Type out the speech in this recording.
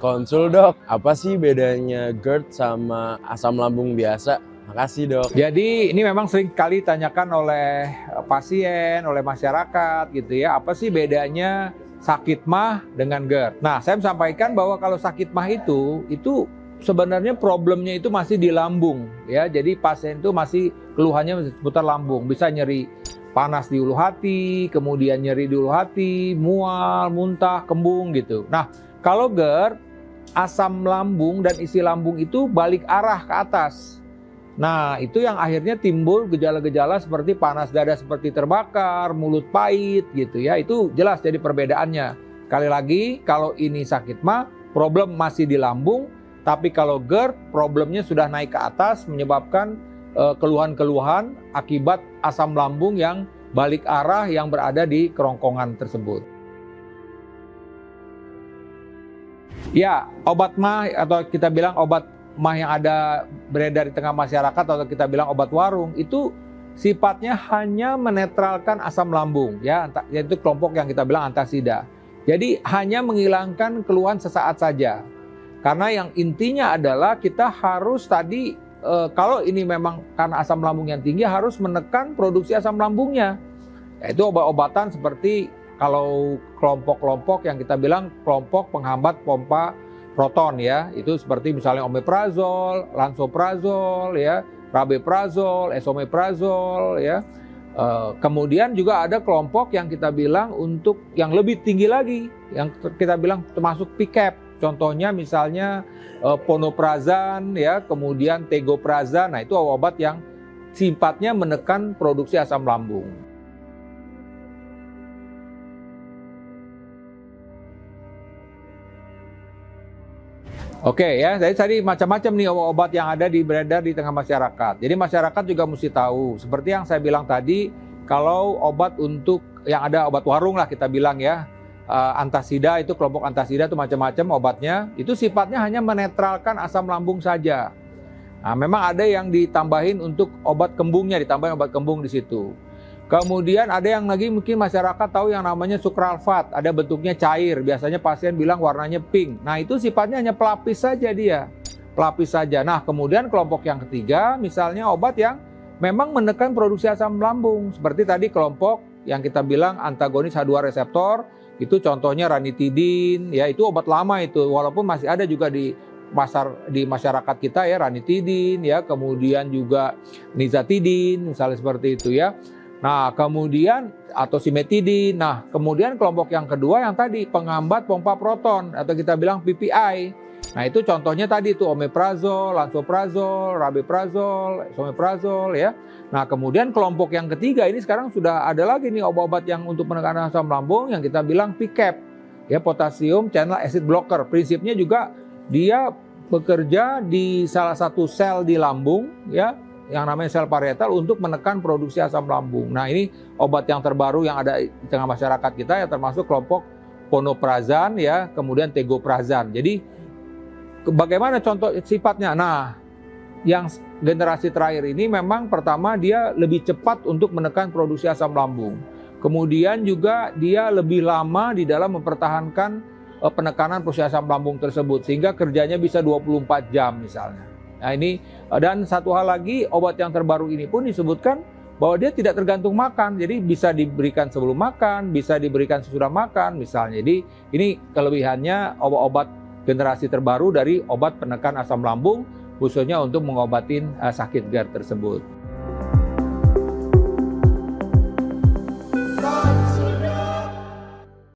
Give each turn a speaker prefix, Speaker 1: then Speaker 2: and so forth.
Speaker 1: konsul dok, apa sih bedanya GERD sama asam lambung biasa? Makasih dok.
Speaker 2: Jadi ini memang sering kali ditanyakan oleh pasien, oleh masyarakat gitu ya, apa sih bedanya sakit MAH dengan GERD? Nah, saya sampaikan bahwa kalau sakit MAH itu sebenarnya problemnya itu masih di lambung ya. Jadi pasien itu masih keluhannya seputar lambung, bisa nyeri panas di ulu hati, kemudian nyeri di ulu hati, mual, muntah, kembung gitu. Nah, kalau GERD, asam lambung dan isi lambung itu balik arah ke atas. Nah, itu yang akhirnya timbul gejala-gejala seperti panas dada seperti terbakar, mulut pahit gitu ya. Itu jelas jadi perbedaannya. Sekali lagi, kalau ini sakit MAH, problem masih di lambung, tapi kalau GERD, problemnya sudah naik ke atas menyebabkan keluhan-keluhan akibat asam lambung yang balik arah yang berada di kerongkongan tersebut. Ya, obat MAH atau kita bilang obat MAH yang ada beredar di tengah masyarakat atau kita bilang obat warung itu sifatnya hanya menetralkan asam lambung ya, yaitu kelompok yang kita bilang antasida. Jadi hanya menghilangkan keluhan sesaat saja. Karena yang intinya adalah kita harus tadi kalau ini memang karena asam lambung yang tinggi harus menekan produksi asam lambungnya. Yaitu obat-obatan seperti kalau kelompok-kelompok yang kita bilang kelompok penghambat pompa proton ya. Itu seperti misalnya omeprazol, lansoprazol ya, rabeprazol, esomeprazol ya. Kemudian juga ada kelompok yang kita bilang untuk yang lebih tinggi lagi yang kita bilang termasuk PCAB. Contohnya misalnya ponoprazan ya, kemudian tegoprazan. Nah, itu obat yang sifatnya menekan produksi asam lambung. Oke ya, jadi tadi macam-macam nih obat yang ada beredar di tengah masyarakat. Jadi masyarakat juga mesti tahu, seperti yang saya bilang tadi, kalau obat untuk yang ada obat warung lah kita bilang ya, antasida itu kelompok antasida itu macam-macam obatnya, itu sifatnya hanya menetralkan asam lambung saja. Nah, memang ada yang ditambahin untuk obat kembungnya, ditambahin obat kembung di situ. Kemudian ada yang lagi mungkin masyarakat tahu yang namanya sukralfat, ada bentuknya cair, biasanya pasien bilang warnanya pink. Nah, itu sifatnya hanya pelapis saja dia, pelapis saja. Nah, kemudian kelompok yang ketiga misalnya obat yang memang menekan produksi asam lambung, seperti tadi kelompok yang kita bilang antagonis H2 reseptor. Itu contohnya ranitidin, ya itu obat lama itu, walaupun masih ada juga di masyarakat kita ya ranitidin, ya kemudian juga nizatidin, misalnya seperti itu ya. Nah kemudian atau simetidin. Nah kemudian kelompok yang kedua yang tadi penghambat pompa proton atau kita bilang PPI. Nah itu contohnya tadi itu omeprazol, lansoprazol, rabeprazol, esomeprazol ya. Nah kemudian kelompok yang ketiga ini sekarang sudah ada lagi nih obat-obat yang untuk menekan asam lambung yang kita bilang PCAB ya, potassium channel acid blocker. Prinsipnya juga dia bekerja di salah satu sel di lambung ya yang namanya sel parietal untuk menekan produksi asam lambung. Nah ini obat yang terbaru yang ada di tengah masyarakat kita ya, termasuk kelompok ponoprazan ya, kemudian tegoprazan. Jadi bagaimana contoh sifatnya? Nah, yang generasi terakhir ini memang pertama dia lebih cepat untuk menekan produksi asam lambung. Kemudian juga dia lebih lama di dalam mempertahankan penekanan produksi asam lambung tersebut sehingga kerjanya bisa 24 jam misalnya. Nah, ini dan satu hal lagi, obat yang terbaru ini pun disebutkan bahwa dia tidak tergantung makan. Jadi bisa diberikan sebelum makan, bisa diberikan sesudah makan misalnya. Jadi ini kelebihannya obat-obat generasi terbaru dari obat penekan asam lambung khususnya untuk mengobatin sakit GERD tersebut.